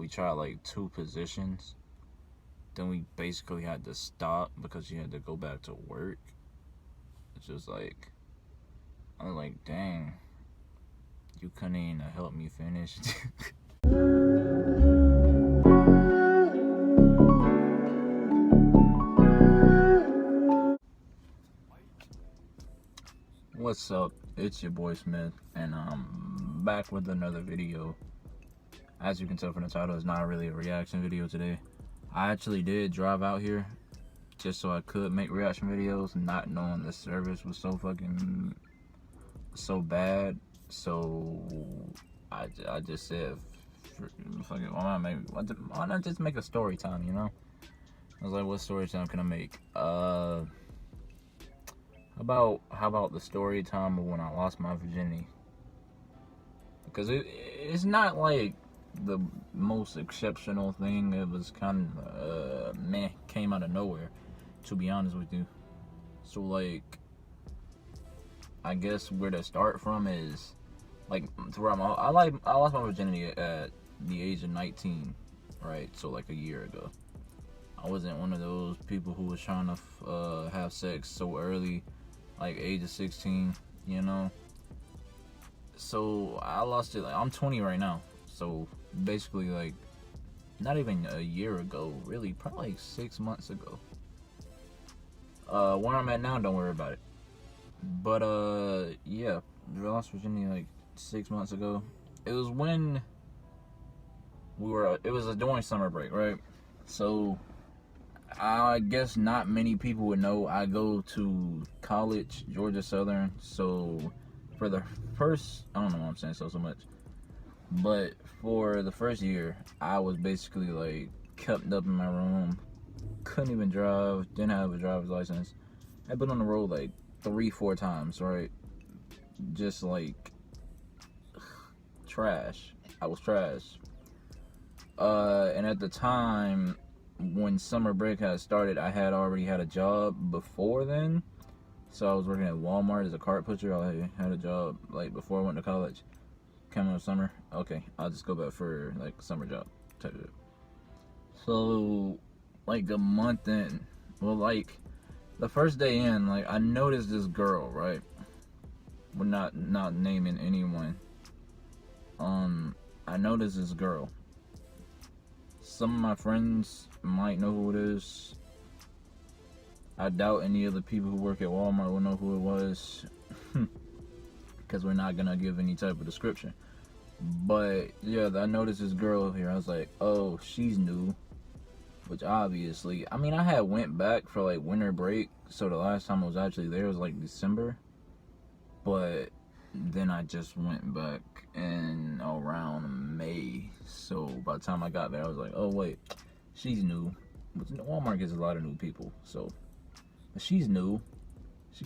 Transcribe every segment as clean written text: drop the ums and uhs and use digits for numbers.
we tried like 2 positions. Then we basically had to stop because she had to go back to work. It's just like, I was like, dang, you couldn't even help me finish. What's up? It's your boy Smith, and I'm back with another video. As you can tell from the title, it's not really a reaction video today. I actually did drive out here just so I could make reaction videos, not knowing the service was so bad. So I just said, fuck it, why not just make a story time, you know? I was like, what story time can I make? How about the story time of when I lost my virginity? Because it's not like the most exceptional thing. It was kind of came out of nowhere, to be honest with you. So like, I guess where to start from is like throughout I lost my virginity at the age of 19, right? So like a year ago. I wasn't one of those people who was trying to have sex so early, like age of 16, you know. So I lost it. Like, I'm 20 right now, so basically like not even a year ago, really, probably like 6 months ago. Where I'm at now, don't worry about it. But yeah, I lost virginity like 6 months ago. It was when it was during summer break, right? So I guess not many people would know I go to college, Georgia Southern. So for the first, I don't know why I'm saying so much, but for the first year, I was basically like kept up in my room, couldn't even drive, didn't have a driver's license. I'd been on the road like 3-4 times, right? Just like trash. I was trash. And at the time when summer break had started, I had already had a job before then. So I was working at Walmart as a cart pusher. I had a job like before I went to college. Coming up summer, okay, I'll just go back for like summer job type of it. So like a month in, well, like the first day in, like I noticed this girl, right? We're not naming anyone. I noticed this girl. Some of my friends might know who it is. I doubt any of the people who work at Walmart will know who it was, because we're not gonna give any type of description. But yeah, I noticed this girl here. I was like, oh, she's new. Which obviously, I mean, I had went back for like winter break, so the last time I was actually there was like December. But then I just went back in around May. So by the time I got there, I was like, oh wait, she's new. But Walmart gets a lot of new people, so she's new. She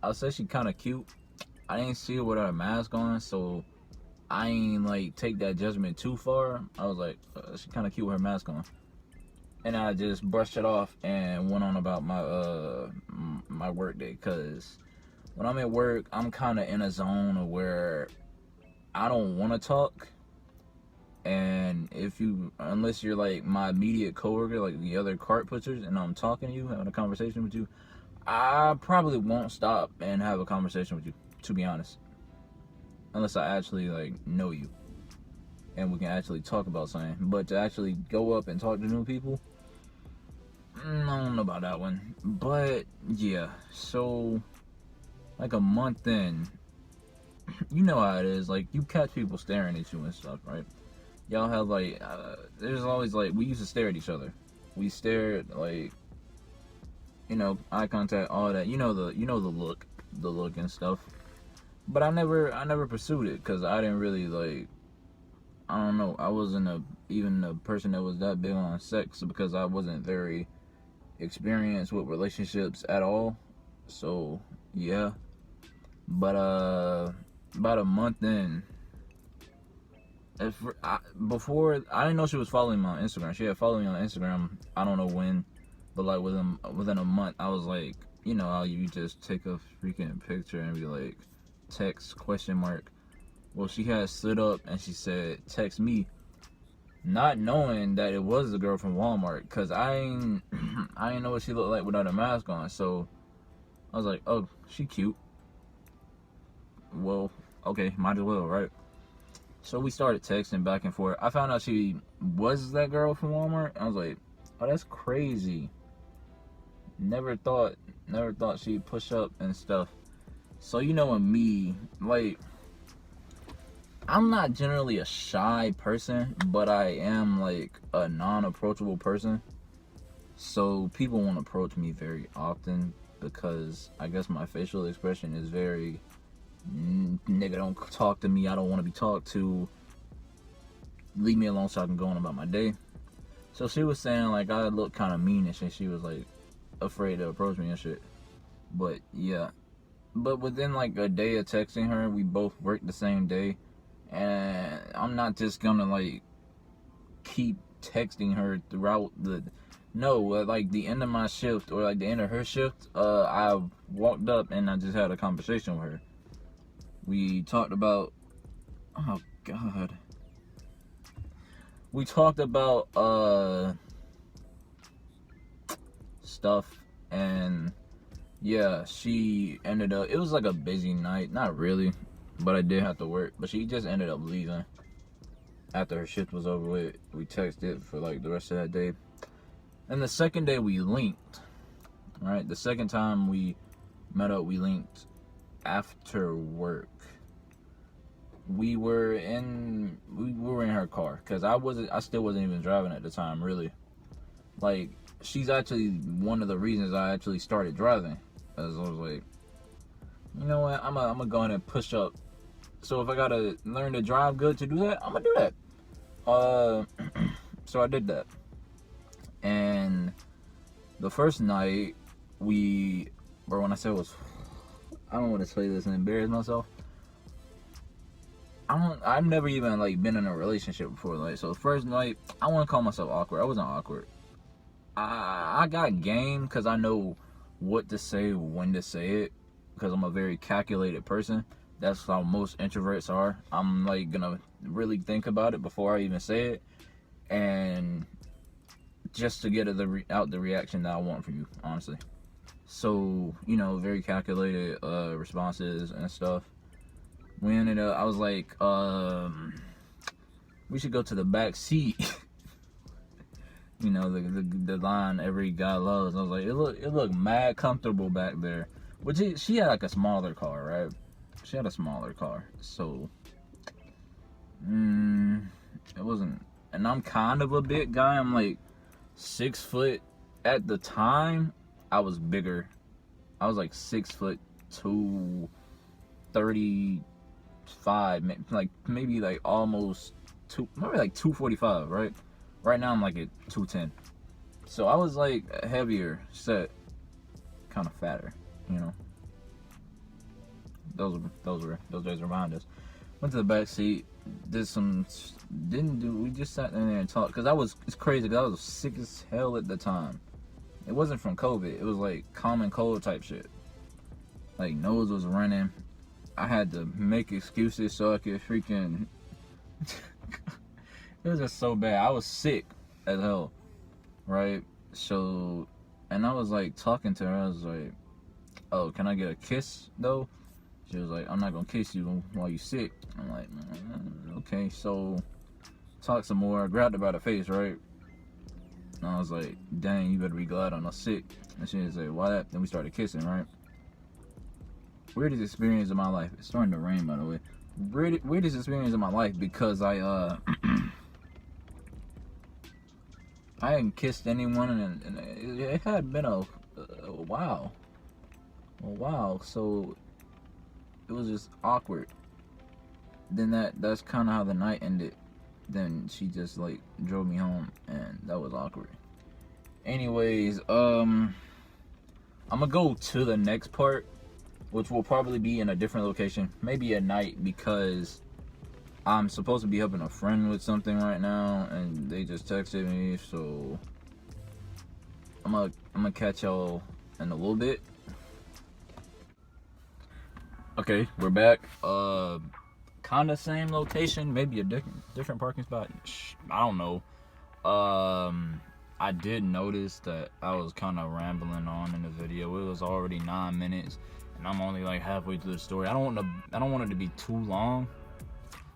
I'll say she kind of cute. I didn't see her without a mask on, so I ain't like take that judgment too far. I was like, she kind of cute with her mask on, and I just brushed it off and went on about my work day. Cause when I'm at work, I'm kind of in a zone of where I don't want to talk. And unless you're like my immediate coworker, like the other cart pushers, and I'm talking to you, having a conversation with you, I probably won't stop and have a conversation with you, to be honest. Unless I actually like know you and we can actually talk about something. But to actually go up and talk to new people, I don't know about that one. But yeah, so like a month in, you know how it is. Like, you catch people staring at you and stuff, right? Y'all have like, there's always like, we used to stare at each other. We stared, like, you know, eye contact, all that. You know the look and stuff. But I never pursued it because I didn't really like. I don't know. I wasn't even a person that was that big on sex because I wasn't very experienced with relationships at all. So yeah. But about a month in, before I didn't know she was following me on Instagram. She had followed me on Instagram. I don't know when, but like within a month, I was like, you know how you just take a freaking picture and be like, text ? Well, she had stood up and she said, text me. not knowing that it was the girl from Walmart, cause I ain't I ain't know what she looked like without a mask on. So I was like, oh, she cute. Well, okay, might as well, right? So we started texting back and forth. I found out she was that girl from Walmart. I was like, oh, that's crazy. Never thought she'd push up and stuff. So you know, in me, like, I'm not generally a shy person, but I am like a non-approachable person. So people won't approach me very often because I guess my facial expression is very nigga, don't talk to me. I don't want to be talked to. Leave me alone so I can go on about my day. So she was saying like I look kind of meanish, and she was like afraid to approach me and shit. But yeah, but within like a day of texting her, we both worked the same day, and I'm not just gonna like keep texting her throughout the like the end of my shift or like the end of her shift. I walked up and I just had a conversation with her. We talked about, oh god, we talked about stuff, and yeah, she ended up, it was like a busy night, not really, but I did have to work, but she just ended up leaving after her shift was over with. We texted for like the rest of that day, and the second day we linked, right? The second time we met up, we linked after work. We were in her car, because I still wasn't even driving at the time, really. Like, she's actually one of the reasons I actually started driving, as I was like, you know what, I'm gonna go ahead and push up. So if I gotta learn to drive good to do that, I'm gonna do that. So I did that. And the first night, when I said I don't want to say this and embarrass myself. I've never even like been in a relationship before. Like, so the first night, I want to call myself awkward. I wasn't awkward. I got game because I know what to say, when to say it, because I'm a very calculated person. That's how most introverts are. I'm like gonna really think about it before I even say it, and just to get out the reaction that I want from you, honestly. So, you know, very calculated responses and stuff. We ended up, I was like, we should go to the back seat. You know, the line every guy loves. I was like, it looked mad comfortable back there. Which she had like a smaller car, right? She had a smaller car, so it wasn't. And I'm kind of a big guy. I'm like 6 foot. At the time, I was bigger. I was like 6'2", 35, like maybe like almost maybe like 245, right? Right now I'm like at 210. So I was like heavier set, kind of fatter, you know. Those days were behind us. Went to the back seat, we just sat in there and talked, because it's crazy, because I was sick as hell at the time. It wasn't from COVID, it was like common cold type shit. Like, nose was running. I had to make excuses so I could freaking it was just so bad. I was sick as hell, right? So, and I was like talking to her. I was like, oh, can I get a kiss though? She was like, I'm not gonna kiss you while you sick. I'm like, okay. So talk some more. I grabbed her by the face, right? And I was like, dang, you better be glad I'm not sick. And she was like, why that? Then we started kissing, right? Weirdest experience of my life. It's starting to rain, by the way. Weirdest experience of my life, because I hadn't kissed anyone, and it had been a while. So it was just awkward. Then that's kind of how the night ended. Then she just like drove me home, and that was awkward. Anyways, I'm gonna go to the next part, which will probably be in a different location, maybe at night, because I'm supposed to be helping a friend with something right now, and they just texted me. So I'm gonna catch y'all in a little kind kind of same location, maybe a different parking spot. I don't know. I did notice that I was kind of rambling on in the video. It was already 9 minutes, and I'm only like halfway through the story. I don't want it to be too long,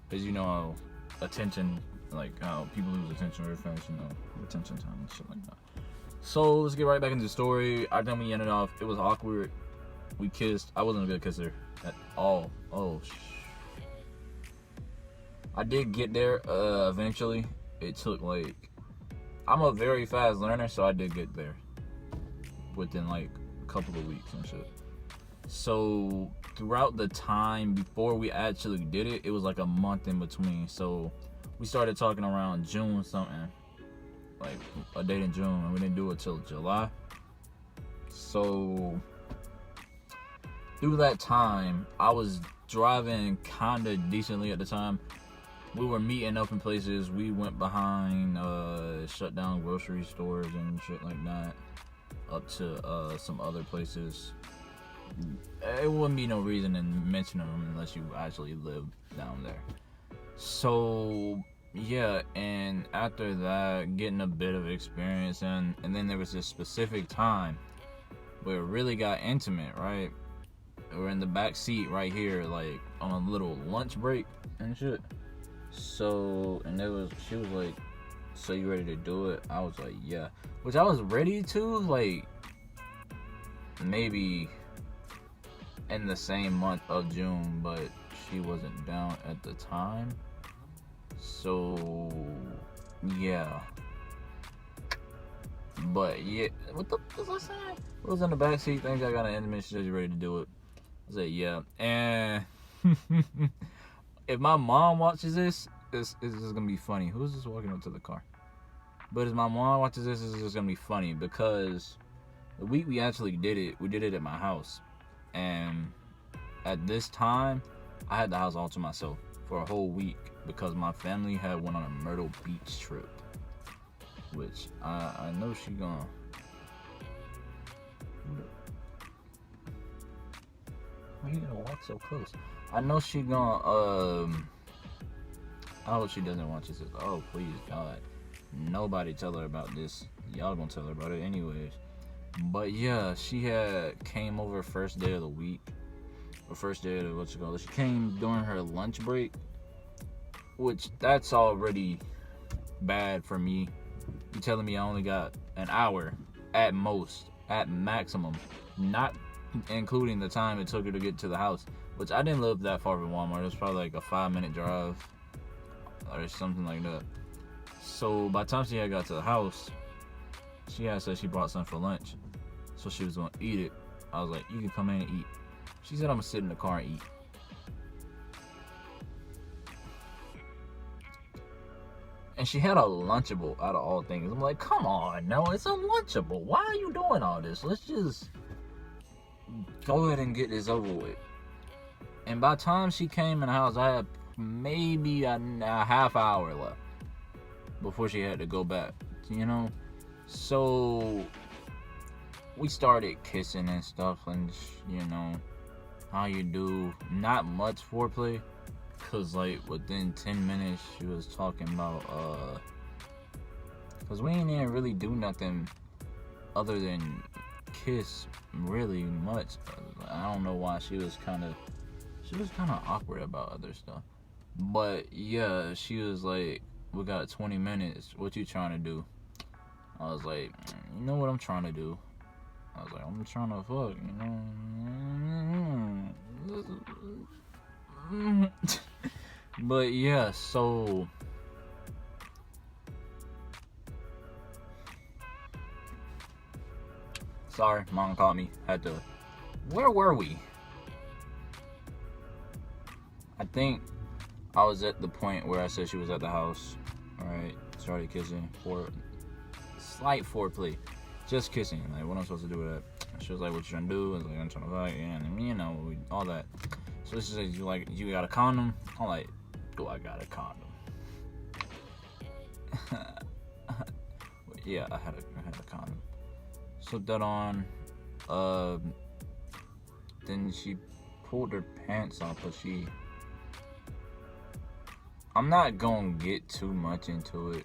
because you know attention, like how people lose attention very fast. You know, attention time and shit like that. So let's get right back into the story. I think we ended off. It was awkward. We kissed. I wasn't a good kisser at all. I did get there eventually. It took like, I'm a very fast learner, so I did get there within like a couple of weeks and shit. So throughout the time before we actually did it, it was like a month in between. So we started talking around June something, like a date in June, and we didn't do it till July. So through that time, I was driving kind of decently at the time. We were meeting up in places. We went behind shut down grocery stores and shit like that, up to some other places. It wouldn't be no reason in mentioning them unless you actually live down there. So yeah, and after that, getting a bit of experience, and then there was this specific time where it really got intimate, right? We're in the back seat right here, like on a little lunch break and shit. So, and she was like, so you ready to do it? I was like, yeah. Which I was ready to, like, maybe in the same month of June, but she wasn't down at the time. So, yeah. But, yeah, what was I saying? I was in the backseat, things I got an intimate, she said, you ready to do it? I said, yeah. And if my mom watches this is gonna be funny. Who's just walking up to the car? But if my mom watches this is gonna be funny, because the week we actually did it, we did it at my house. And at this time, I had the house all to myself for a whole week, because my family had went on a Myrtle Beach trip. Which I know she gonna... Why you gonna walk so close? I know she gonna, I hope she doesn't watch this. Oh, please, God. Nobody tell her about this. Y'all gonna tell her about it anyways. But yeah, she had came over first day of the week. Or first day of the, she came during her lunch break. Which, that's already bad for me. You telling me I only got an hour at most, at maximum. Not including the time it took her to get to the house. Which, I didn't live that far from Walmart. It was probably like a 5-minute drive or something like that. So by the time she had got to the house, she had said she brought something for lunch, so she was gonna eat it. I was like, you can come in and eat. She said I'm gonna sit in the car and eat. And she had a Lunchable out of all things. I'm like, come on, no, it's a Lunchable. Why are you doing all this? Let's just go ahead and get this over with. And by the time she came in the house, I had maybe a half hour left before she had to go back, you know? So we started kissing and stuff, and you know how you do. Not much foreplay, cause like within 10 minutes she was talking about cause we ain't even really do nothing other than kiss really much. I don't know why she was kind of awkward about other stuff. But yeah, she was like, we got 20 minutes. What you trying to do? I was like, you know what I'm trying to do? I was like, I'm trying to fuck, you know? But yeah, so sorry, mom caught me. Had to. Where were we? I think I was at the point where I said she was at the house. Alright, started kissing. Slight foreplay. Just kissing. Like, what am I supposed to do with that? She was like, what you trying to do? I was like, I'm trying to fuck. And, you know, all that. So she said, you got a condom? I'm like, do I got a condom? Yeah, I had a condom. Slipped that on. Then she pulled her pants off, but she I'm not gonna get too much into it,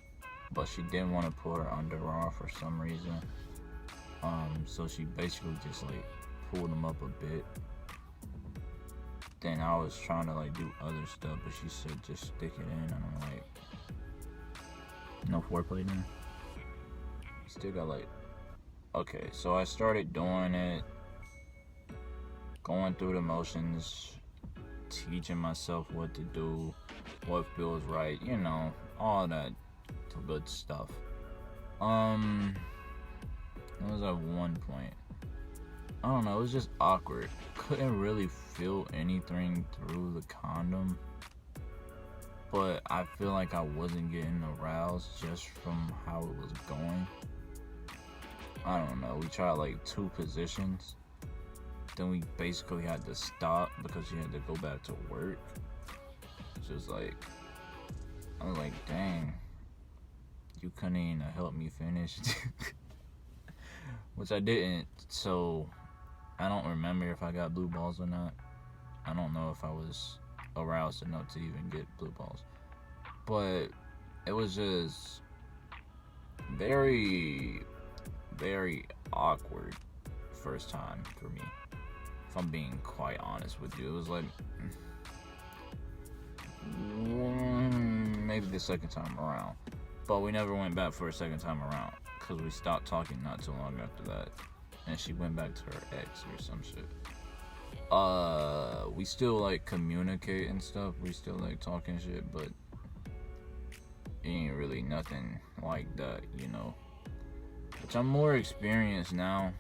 but she didn't want to pull her underwear off for some reason. So she basically just like pulled them up a bit. Then I was trying to like do other stuff, but she said just stick it in, and I'm like, no foreplay then. Still got like, okay, so I started doing it, going through the motions, teaching myself what to do, what feels right, you know, all that good stuff. It was at one point, I don't know, it was just awkward. Couldn't really feel anything through the condom, but I feel like I wasn't getting aroused just from how it was going. I don't know, we tried like 2 positions, then we basically had to stop because she had to go back to work. It's just like, I was like, dang, you couldn't even help me finish. Which I didn't, so I don't remember if I got blue balls or not. I don't know if I was aroused enough to even get blue balls. But it was just very, very awkward first time for me, if I'm being quite honest with you. It was like, maybe the second time around. But we never went back for a second time around, because we stopped talking not too long after that. And she went back to her ex or some shit. We still like communicate and stuff. We still like talking shit, but it ain't really nothing like that, you know. Which I'm more experienced now.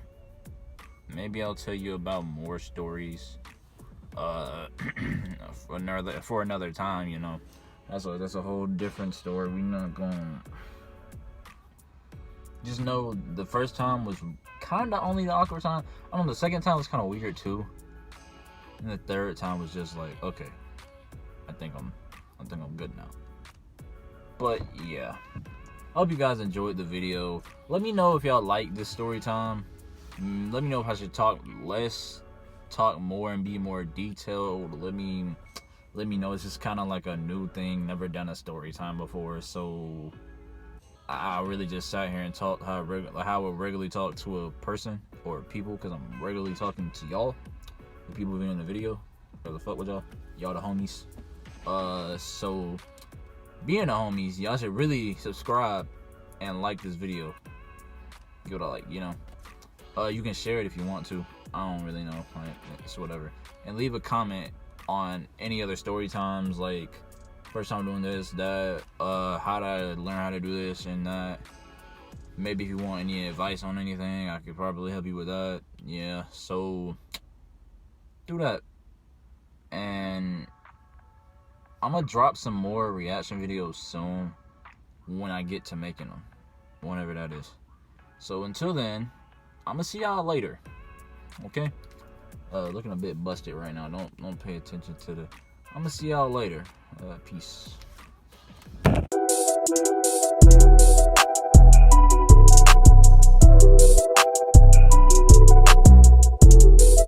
Maybe I'll tell you about more stories for another time, you know. That's a whole different story. We're not going. Just know the first time was kind of only the awkward time. I don't know, the second time was kind of weird too. And the third time was just like, okay, I think I'm good now. But yeah, I hope you guys enjoyed the video. Let me know if y'all like this story time. Let me know if I should talk less, talk more, and be more detailed. Let me know. It's just kind of like a new thing. Never done a story time before, so I really just sat here and talked how I would regularly talk to a person or people, because I'm regularly talking to y'all, the people who are in the video. What the fuck with y'all the homies. So being the homies, y'all should really subscribe and like this video. Give it a like, you know. You can share it if you want to. I don't really know. It's whatever. And leave a comment on any other story times, like first time doing this, that, how to learn how to do this and that. Maybe if you want any advice on anything, I could probably help you with that. Yeah, so do that. And I'm gonna drop some more reaction videos soon when I get to making them, whenever that is. So until then, I'm gonna see y'all later. Okay? Looking a bit busted right now. Don't pay attention to the. I'm gonna see y'all later. Peace.